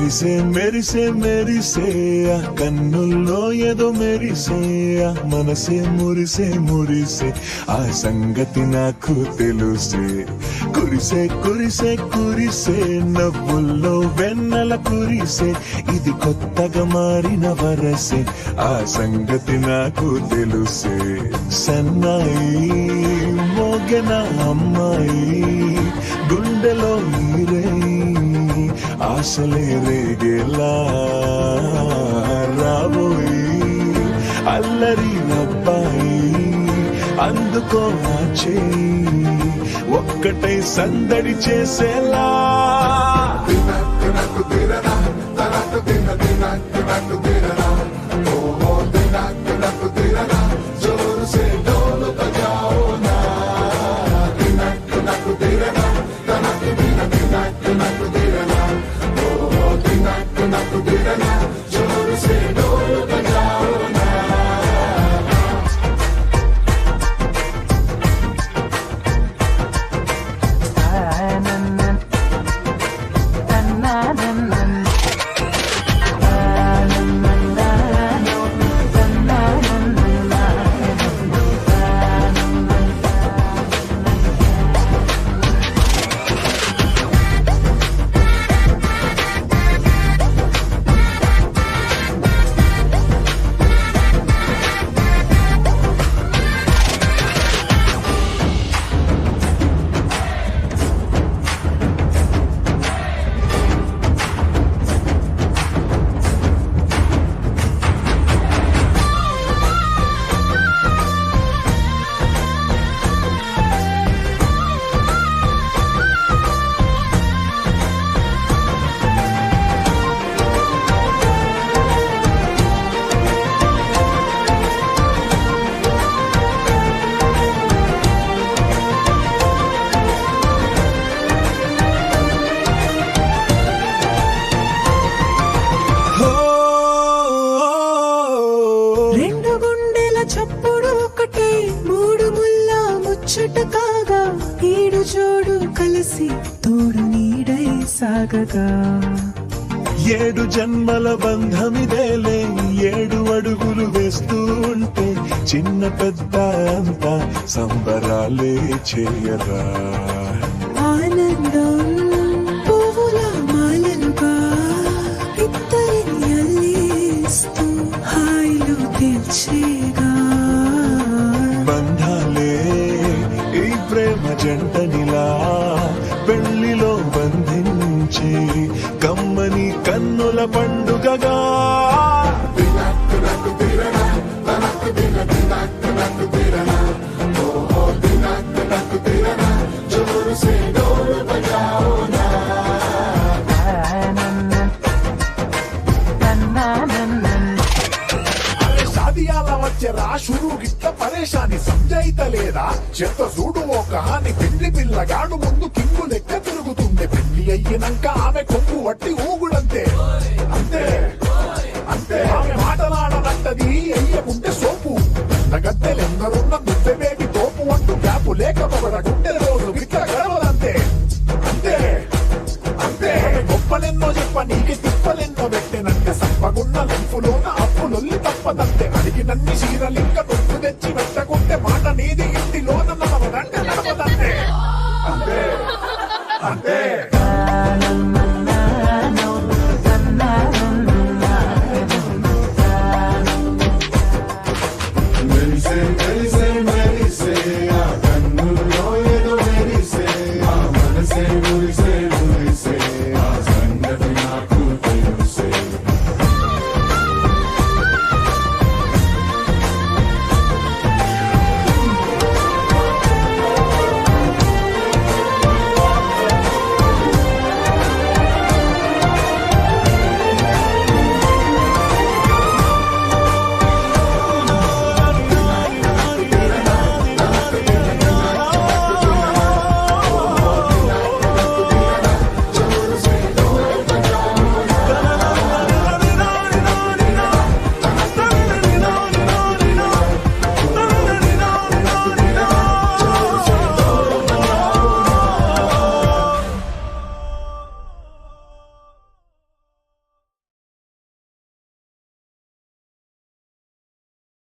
మెరిసే మెరిసే మెరిసే కన్నుల్లో ఏదో మెరిసే మనసే మురిసే మురిసే ఆ సంగతి నాకు తెలుసే కురిసే కురిసే కురిసే నవ్వుల్లో వెన్నెల కురిసే ఇది కొత్తగా మారిన వరసే ఆ సంగతి నాకు తెలుసే సన్నాయి మోగెన అమ్మాయి గుండెలో నీరే ఆశలే రేగేలా రాబోయి అల్లరి అబ్బాయి అందుకో నా చేయి ఒక్కటై సందడి చేసేలా చప్పుడు ఒకటే మూడు ముల్ల ముచ్చట కాగా ఈడు జోడు కలిసి తోడు నీడై సాగగా ఏడు జన్మల బంధమిదేలే ఏడు అడుగులు వేస్తూ ఉంటే చిన్న పెద్ద అంతా సంబరాలే చేయరా ఆనందం పువ్వుల మాలలుగా ఇద్దరిని అల్లిస్తూ హాయిలు తెచ్చేగా బంధాలే ఈ ప్రేమ జంటనిలా పెళ్లిలో బంధించి కమ్మని కన్నుల పండుగగా వచ్చరా షురు గిట్ల పరేషాని సంజయితలేదా చెత్త చూడు ఒక హాని పెళ్లి పిల్లగాడు ముందు కింగు లెక్క తిరుగుతుంది పెళ్లి అయ్యినాక ఆమె కొమ్ము వట్టి ఊగుడంతే అంతే అంతే ఆమె మాటలాడనంటది అయ్యకుంటే సోపు గద్దెలెందరున్న నువ్వెమేమి తోపు అంటూ గ్యాపు లేకపోవడకుంటే రోజు గిట్ల గడవదంతే అంతే అంతే గొప్పలెన్నో చెప్ప నీకు తిప్పలెన్నో పెట్టినంటే సప్పగున్న లంపులోన అప్పులొల్లి తప్పదంతే అడిగినన్ని చీరలింక నొప్పు తెచ్చి